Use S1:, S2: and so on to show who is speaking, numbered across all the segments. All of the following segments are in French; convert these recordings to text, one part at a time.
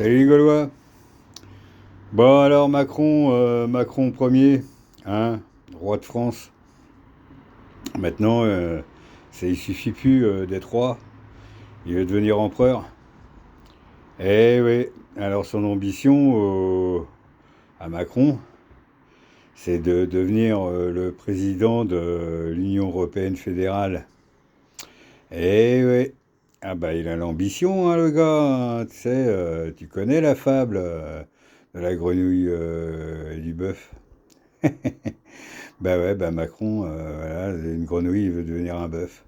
S1: Salut les Gaulois. Bon alors Macron, Macron premier, hein, roi de France. Maintenant, il suffit plus d'être roi, il veut devenir empereur. Eh oui, alors son ambition à Macron, c'est de devenir le président de l'Union européenne fédérale. Eh oui, ah bah il a l'ambition, hein, le gars, hein, tu sais, tu connais la fable de la grenouille et du bœuf. Bah ouais, bah Macron, voilà, une grenouille, il veut devenir un bœuf.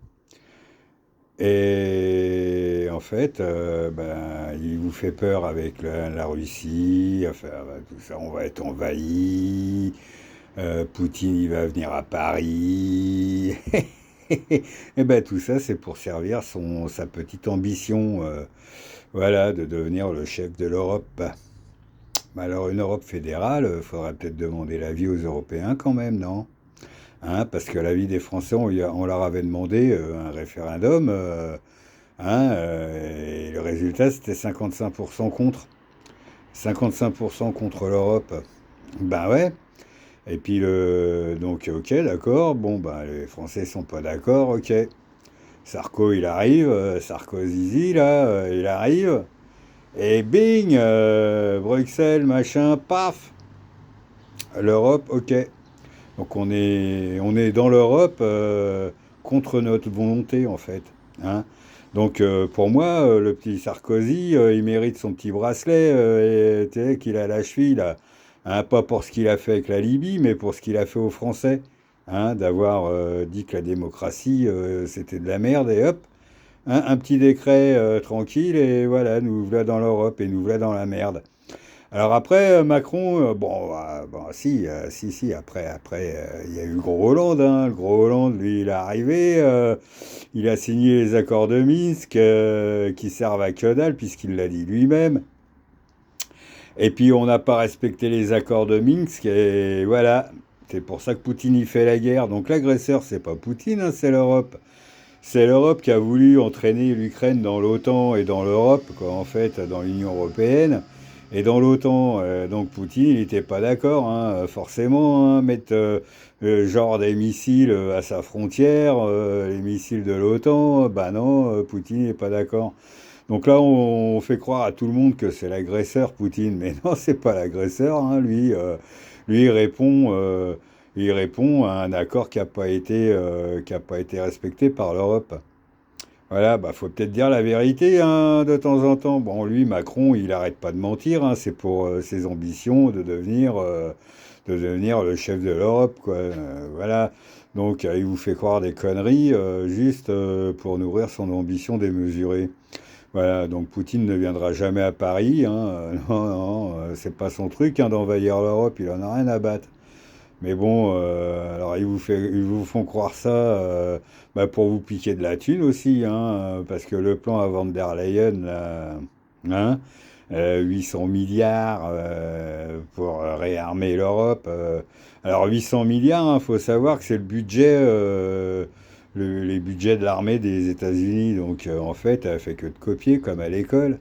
S1: Et en fait, bah, il vous fait peur avec la Russie, enfin, bah, tout ça, on va être envahi, Poutine, il va venir à Paris. Et ben tout ça, c'est pour servir sa petite ambition, voilà, de devenir le chef de l'Europe. Bah, alors, une Europe fédérale, faudrait peut-être demander l'avis aux Européens quand même, non? Hein, parce que l'avis des Français, on leur avait demandé un référendum, hein, et le résultat c'était 55% contre. 55% contre l'Europe. Ben ouais. Et puis donc ok, d'accord. Bon ben les Français sont pas d'accord, ok. Sarko il arrive, Sarkozy là, il arrive. Et bing, Bruxelles, machin, paf, l'Europe, ok. Donc on est dans l'Europe contre notre volonté en fait, hein. Donc pour moi, le petit Sarkozy, il mérite son petit bracelet tu sais, qu'il a à la cheville, là. Hein, pas pour ce qu'il a fait avec la Libye, mais pour ce qu'il a fait aux Français, hein, d'avoir dit que la démocratie, c'était de la merde, et hop, hein, un petit décret tranquille, et voilà, nous voilà dans l'Europe, et nous voilà dans la merde. Alors après, Macron, bon, bon, si, après, il y a eu le gros Hollande, hein. Le gros Hollande, lui, il est arrivé, il a signé les accords de Minsk, qui servent à que dalle, puisqu'il l'a dit lui-même. Et puis, on n'a pas respecté les accords de Minsk, et voilà. C'est pour ça que Poutine y fait la guerre. Donc l'agresseur, c'est pas Poutine, hein, c'est l'Europe. C'est l'Europe qui a voulu entraîner l'Ukraine dans l'OTAN et dans l'Europe, quoi, en fait, dans l'Union européenne. Et dans l'OTAN, donc Poutine, il n'était pas d'accord, hein, forcément, hein, mettre genre des missiles à sa frontière, les missiles de l'OTAN, bah non, Poutine n'est pas d'accord. Donc là, on fait croire à tout le monde que c'est l'agresseur, Poutine, mais non, c'est pas l'agresseur, hein, lui, il répond à un accord qui a pas été respecté par l'Europe. Voilà, bah faut peut-être dire la vérité hein, de temps en temps. Bon, lui, Macron, il arrête pas de mentir. Hein, c'est pour ses ambitions de devenir le chef de l'Europe, quoi. Voilà. Donc, il vous fait croire des conneries juste pour nourrir son ambition démesurée. Voilà. Donc, Poutine ne viendra jamais à Paris. Hein, non, non, c'est pas son truc hein, d'envahir l'Europe. Il en a rien à battre. Mais bon, alors ils vous font croire ça bah, pour vous piquer de la thune aussi, hein, parce que le plan à Van der Leyen, là, hein, 800 milliards pour réarmer l'Europe. Alors 800 milliards, il faut savoir que c'est le budget, les budgets de l'armée des États-Unis. Donc en fait, elle fait que de copier comme à l'école.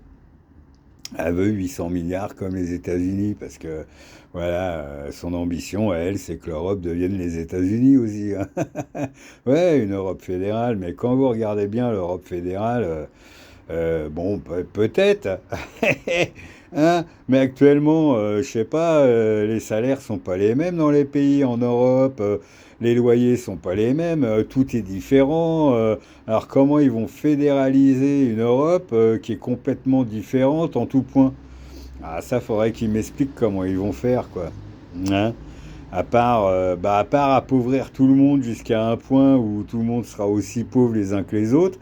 S1: Elle veut 800 milliards comme les États-Unis parce que voilà, son ambition, elle, c'est que l'Europe devienne les États-Unis aussi. Hein. Ouais, une Europe fédérale, mais quand vous regardez bien l'Europe fédérale, bon, peut-être, hein, mais actuellement, je sais pas, les salaires sont pas les mêmes dans les pays en Europe, les loyers sont pas les mêmes, tout est différent. Alors comment ils vont fédéraliser une Europe qui est complètement différente en tout point? Ah, ça, faudrait qu'ils m'expliquent comment ils vont faire, quoi. Hein? À part appauvrir tout le monde jusqu'à un point où tout le monde sera aussi pauvre les uns que les autres.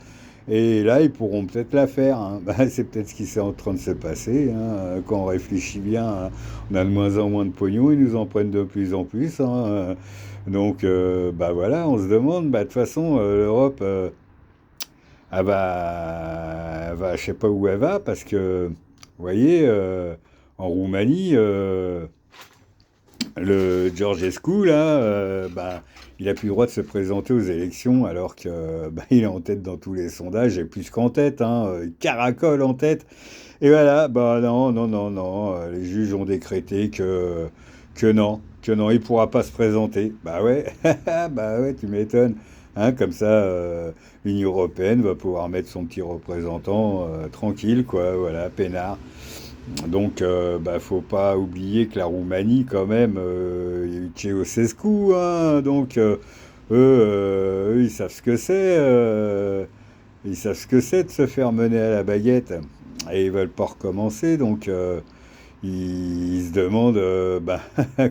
S1: Et là, ils pourront peut-être la faire. Hein. Bah, c'est peut-être ce qui est en train de se passer. Hein. Quand on réfléchit bien, hein, on a de moins en moins de pognon, ils nous en prennent de plus en plus. Hein. Donc, bah voilà, on se demande, bah, de toute façon, l'Europe, je sais pas où elle va, parce que, vous voyez, en Roumanie, Le Georgescu, là, bah, il a plus le droit de se présenter aux élections alors que bah, il est en tête dans tous les sondages, et plus qu'en tête, hein, il caracole en tête. Et voilà, bah non, non, non, non, les juges ont décrété que non, il pourra pas se présenter. Bah ouais, bah ouais, tu m'étonnes. Hein, comme ça, l'Union européenne va pouvoir mettre son petit représentant tranquille, quoi, voilà, peinard. Donc, bah, faut pas oublier que la Roumanie, quand même, il y a eu Ceausescu, hein, donc eux, ils savent ce que c'est, ils savent ce que c'est de se faire mener à la baguette, et ils veulent pas recommencer, donc ils se demandent bah,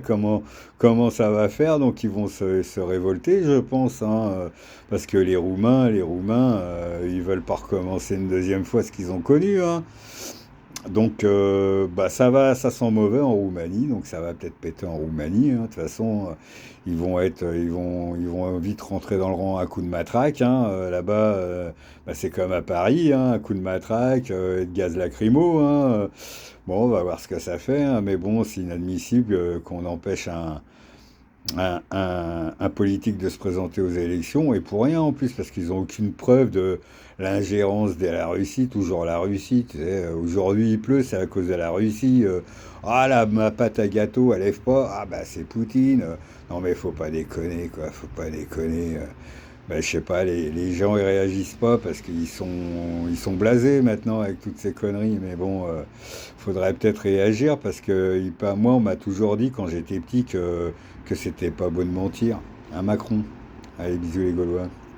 S1: comment, comment ça va faire, donc ils vont se révolter, je pense, hein, parce que les Roumains, ils veulent pas recommencer une deuxième fois ce qu'ils ont connu, hein. Donc, bah, ça sent mauvais en Roumanie, donc ça va peut-être péter en Roumanie, hein. De toute façon, ils vont vite rentrer dans le rang à coup de matraque, hein. Là-bas, bah, c'est comme à Paris, hein, un coup de matraque et de gaz lacrymo, hein. Bon, on va voir ce que ça fait, hein, mais bon, c'est inadmissible qu'on empêche un politique de se présenter aux élections, et pour rien en plus, parce qu'ils n'ont aucune preuve de l'ingérence de la Russie, toujours la Russie, tu sais, aujourd'hui il pleut, c'est à cause de la Russie, ah là, ma pâte à gâteau, elle lève pas, ah bah c'est Poutine, non mais faut pas déconner, quoi, faut pas déconner, bah, je sais pas, les gens ils réagissent pas parce ils sont blasés maintenant avec toutes ces conneries, mais bon, faudrait peut-être réagir parce que moi on m'a toujours dit quand j'étais petit que c'était pas bon de mentir. Un Macron. Allez, bisous les Gaulois.